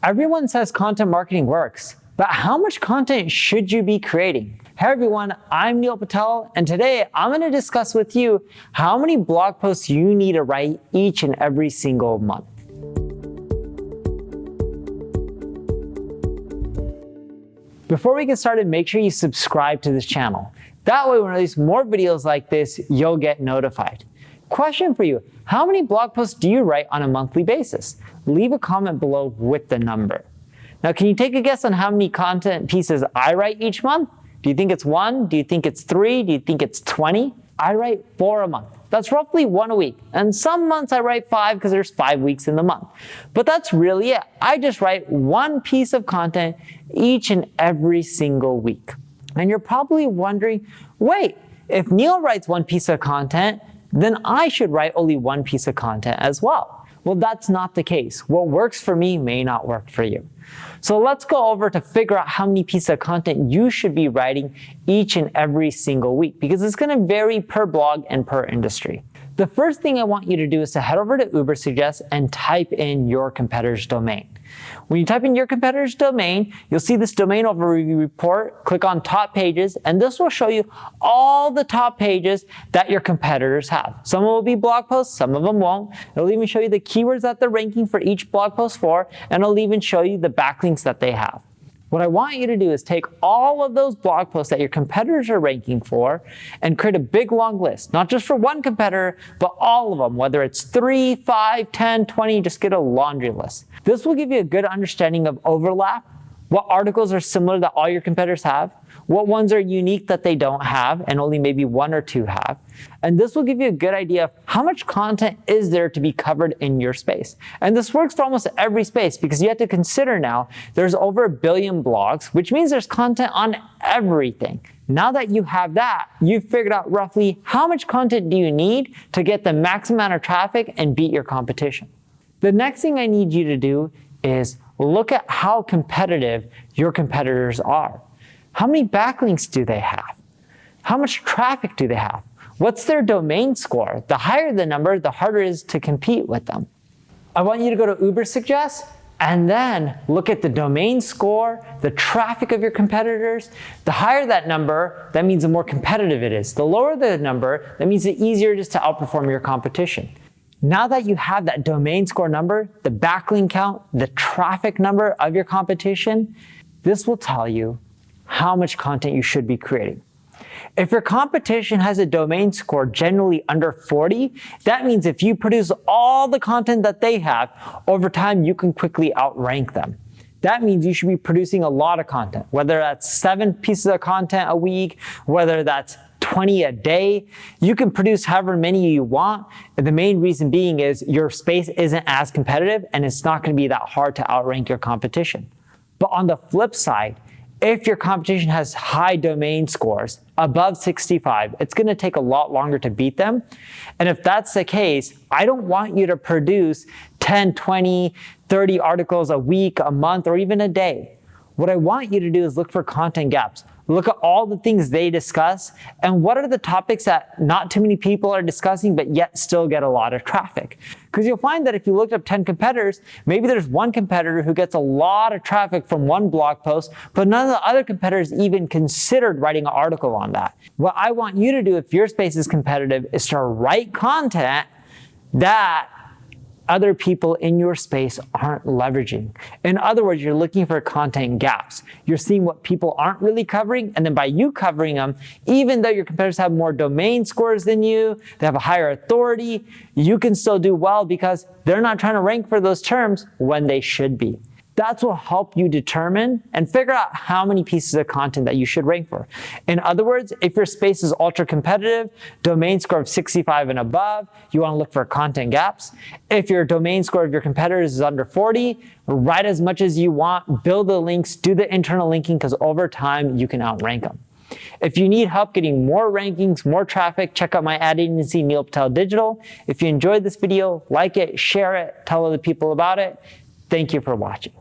Everyone says content marketing works, but how much content should you be creating? Hey everyone, I'm Neil Patel, and today I'm going to discuss with you how many blog posts you need to write each and every single month. Before we get started, make sure you subscribe to this channel. That way when I release more videos like this, you'll get notified. Question for you, how many blog posts do you write on a monthly basis? Leave a comment below with the number. Now, can you take a guess on how many content pieces I write each month? Do you think it's 1? Do you think it's 3? Do you think it's 20? I write 4 a month. That's roughly 1 a week. And some months I write 5 because there's 5 weeks in the month. But that's really it. I just write 1 piece of content each and every single week. And you're probably wondering, wait, if Neil writes 1 piece of content, then I should write only 1 piece of content as well. Well, that's not the case. What works for me may not work for you. So let's go over to figure out how many pieces of content you should be writing each and every single week, because it's going to vary per blog and per industry. The first thing I want you to do is to head over to Ubersuggest and type in your competitor's domain. When you type in your competitor's domain, you'll see this domain overview report. Click on top pages, and this will show you all the top pages that your competitors have. Some will be blog posts, some of them won't. It'll even show you the keywords that they're ranking for each blog post for, and it'll even show you the backlinks that they have. What I want you to do is take all of those blog posts that your competitors are ranking for and create a big long list, not just for one competitor, but all of them, whether it's 3, 5, 10, 20, just get a laundry list. This will give you a good understanding of overlap, what articles are similar that all your competitors have, what ones are unique that they don't have and only maybe 1 or 2 have. And this will give you a good idea of how much content is there to be covered in your space. And this works for almost every space because you have to consider now there's over 1 billion blogs, which means there's content on everything. Now that you have that, you've figured out roughly how much content do you need to get the maximum amount of traffic and beat your competition. The next thing I need you to do is look at how competitive your competitors are. How many backlinks do they have? How much traffic do they have? What's their domain score? The higher the number, the harder it is to compete with them. I want you to go to Ubersuggest and then look at the domain score, the traffic of your competitors. The higher that number, that means the more competitive it is. The lower the number, that means the easier it is to outperform your competition. Now that you have that domain score number, the backlink count, the traffic number of your competition, this will tell you how much content you should be creating. If your competition has a domain score generally under 40, that means if you produce all the content that they have, over time you can quickly outrank them. That means you should be producing a lot of content, whether that's 7 pieces of content a week, whether that's 20 a day. You can produce however many you want. And the main reason being is your space isn't as competitive and it's not going to be that hard to outrank your competition. But on the flip side, if your competition has high domain scores above 65, it's going to take a lot longer to beat them. And if that's the case, I don't want you to produce 10, 20, 30 articles a week, a month, or even a day. What I want you to do is look for content gaps. Look at all the things they discuss and what are the topics that not too many people are discussing but yet still get a lot of traffic. Because you'll find that if you looked up 10 competitors, maybe there's one competitor who gets a lot of traffic from one blog post, but none of the other competitors even considered writing an article on that. What I want you to do if your space is competitive is to write content that other people in your space aren't leveraging. In other words, you're looking for content gaps. You're seeing what people aren't really covering, and then by you covering them, even though your competitors have more domain scores than you, they have a higher authority, you can still do well because they're not trying to rank for those terms when they should be. That's what will help you determine and figure out how many pieces of content that you should rank for. In other words, if your space is ultra competitive, domain score of 65 and above, you want to look for content gaps. If your domain score of your competitors is under 40, write as much as you want, build the links, do the internal linking, because over time you can outrank them. If you need help getting more rankings, more traffic, check out my ad agency, Neil Patel Digital. If you enjoyed this video, like it, share it, tell other people about it. Thank you for watching.